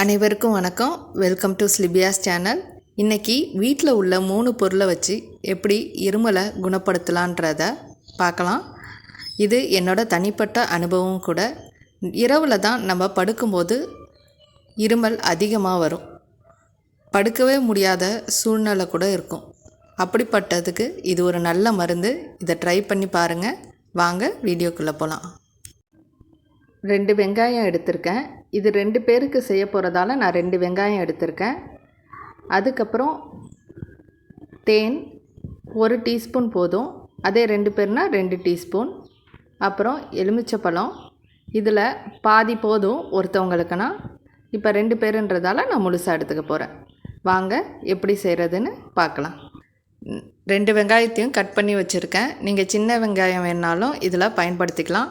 அனைவருக்கும் வணக்கம். Welcome to ஸ்லிபியாஸ் சேனல். இன்றைக்கி வீட்டில் உள்ள 3 பொருளை வச்சு எப்படி இருமலை குணப்படுத்தலான்றத பார்க்கலாம். இது என்னோட தனிப்பட்ட அனுபவம் கூட. இரவில் தான் நம்ம படுக்கும்போது இருமல் அதிகமாக வரும், படுக்கவே முடியாத சூழ்நிலை கூட இருக்கும். அப்படிப்பட்டதுக்கு இது ஒரு நல்ல மருந்து. இதை ட்ரை பண்ணி பாருங்கள். வாங்க வீடியோக்குள்ளே போகலாம். 2 வெங்காயம் எடுத்திருக்கேன். இது 2 பேருக்கு செய்ய போகிறதால நான் 2 வெங்காயம் எடுத்திருக்கேன். அதுக்கப்புறம் தேன் 1 டீஸ்பூன் போதும். அதே 2 பேர்னால் 2 டீஸ்பூன். அப்புறம் எலுமிச்சப்பழம், இதில் பாதி போதும் ஒருத்தவங்களுக்குன்னா. இப்போ 2 பேருன்றதால நான் முழுசாக எடுத்துக்க போகிறேன். வாங்க எப்படி செய்கிறதுன்னு பார்க்கலாம். 2 வெங்காயத்தையும் கட் பண்ணி வச்சுருக்கேன். நீங்கள் சின்ன வெங்காயம் வேணாலும் இதில் பயன்படுத்திக்கலாம்.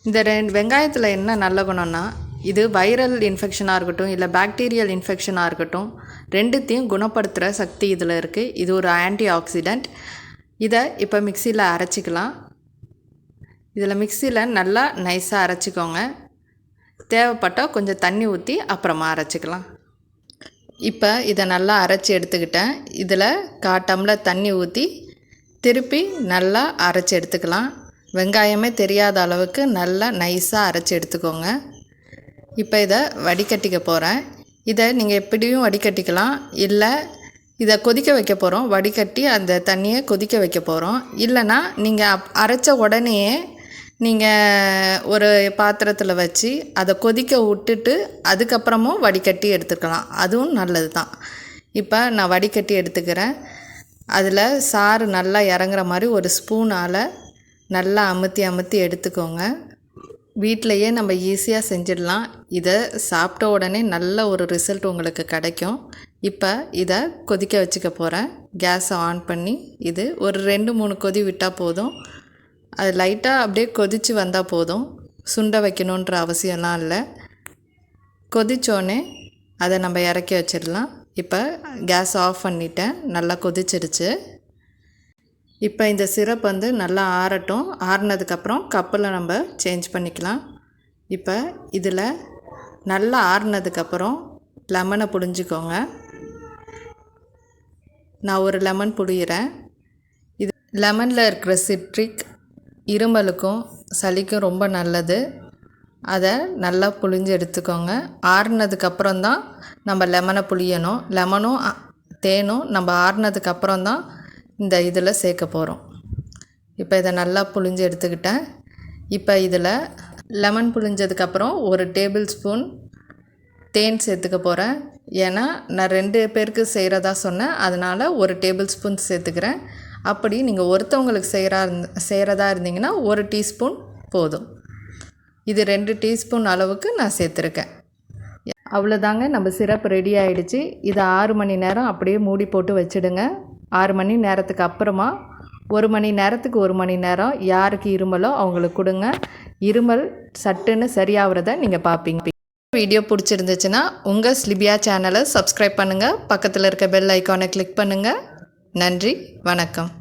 இந்த 2 வெங்காயத்தில் என்ன நல்ல குணம்னா, இது வைரல் இன்ஃபெக்ஷனாக இருக்கட்டும் இல்லை பாக்டீரியல் இன்ஃபெக்ஷனாக இருக்கட்டும், ரெண்டுத்தையும் குணப்படுத்துகிற சக்தி இதில் இருக்குது. இது ஒரு ஆன்டி ஆக்சிடெண்ட். இதை இப்போ மிக்சியில் அரைச்சிக்கலாம். இதில் மிக்சியில் நல்லா நைஸாக அரைச்சிக்கோங்க. தேவைப்பட்டால் கொஞ்சம் தண்ணி ஊற்றி அப்புறமா அரைச்சிக்கலாம். இப்போ இதை நல்லா அரைச்சி எடுத்துக்கிட்டேன். இதில் 1/4 டம்ளர் தண்ணி ஊற்றி திருப்பி நல்லா அரைச்சி எடுத்துக்கலாம். வெங்காயமே தெரியாத அளவுக்கு நல்லா நைஸாக அரைச்சி எடுத்துக்கோங்க. இப்போ இதை வடிகட்டிக்க போகிறேன். இதை நீங்கள் எப்படியும் வடிகட்டிக்கலாம், இல்லை இதை கொதிக்க வைக்க போகிறோம். வடிகட்டி அந்த தண்ணியை கொதிக்க வைக்க போகிறோம். இல்லைன்னா நீங்கள் அரைச்ச உடனேயே நீங்கள் ஒரு பாத்திரத்தில் வச்சு அதை கொதிக்க விட்டுட்டு அதுக்கப்புறமும் வடிகட்டி எடுத்துக்கலாம். அதுவும் நல்லது தான். இப்போ நான் வடிகட்டி எடுத்துக்கிறேன். அதில் சாறு நல்லா இறங்குற மாதிரி ஒரு ஸ்பூனால் நல்லா அமுத்தி எடுத்துக்கோங்க. வீட்டிலையே நம்ம ஈஸியாக செஞ்சிடலாம். இதை சாப்பிட்ட உடனே நல்ல ஒரு ரிசல்ட் உங்களுக்கு கிடைக்கும். இப்போ இதை கொதிக்க வச்சுக்க போகிறேன். கேஸை ஆன் பண்ணி இது ஒரு 2-3 கொதி விட்டால் போதும். அது லைட்டாக அப்படியே கொதித்து வந்தால் போதும். சுண்ட வைக்கணுன்ற அவசியம்லாம் இல்லை. கொதித்தோடனே அதை நம்ம இறக்கி வச்சிடலாம். இப்போ கேஸ் ஆஃப் பண்ணிட்டேன். நல்லா கொதிச்சிடுச்சு. இப்போ இந்த சிரப் நல்லா ஆறட்டும். ஆறுனதுக்கப்புறம் கப்பில் நம்ம சேஞ்ச் பண்ணிக்கலாம். இப்போ இதில் நல்லா ஆறுனதுக்கப்புறம் லெமனை புழிஞ்சிக்கோங்க. நான் ஒரு லெமன் புழிகிறேன். இது லெமனில் இருக்கிற சிட்ரிக் இருமலுக்கும் சளிக்கும் ரொம்ப நல்லது. அதை நல்லா புழிஞ்சு எடுத்துக்கோங்க. ஆறுனதுக்கப்புறம் தான் நம்ம லெமனை புழியணும். லெமனும் தேனும் நம்ம ஆறுனதுக்கப்புறம் தான் இந்த இதில் சேர்க்க போகிறோம். இப்போ இதை நல்லா புழிஞ்சு எடுத்துக்கிட்டேன். இப்போ இதில் லெமன் புழிஞ்சதுக்கப்புறம் 1 டேபிள் ஸ்பூன் தேன் சேர்த்துக்க போகிறேன். ஏன்னா நான் 2 பேருக்கு செய்கிறதா சொன்னேன், அதனால் 1 டேபிள் ஸ்பூன் சேர்த்துக்கிறேன். அப்படி நீங்கள் ஒருத்தவங்களுக்கு செய்கிறதா இருந்தீங்கன்னா 1 டீஸ்பூன் போதும். இது 2 டீஸ்பூன் அளவுக்கு நான் சேர்த்துருக்கேன். அவ்வளோதாங்க, நம்ம சிரப் ரெடி ஆகிடுச்சு. இதை 6 மணி நேரம் அப்படியே மூடி போட்டு வச்சுடுங்க. 6 மணி நேரத்துக்கு அப்புறமா 1 மணி நேரத்துக்கு 1 மணி நேரம் யாருக்கு இருமலோ அவங்களுக்கு கொடுங்க. இருமல் சட்டுன்னு சரியாகிறத நீங்கள் பார்ப்பீங்க. வீடியோ பிடிச்சிருந்துச்சுன்னா உங்கள் ஸ்லிபியா சேனலை சப்ஸ்கிரைப் பண்ணுங்கள். பக்கத்தில் இருக்க பெல் ஐக்கானை கிளிக் பண்ணுங்கள். நன்றி, வணக்கம்.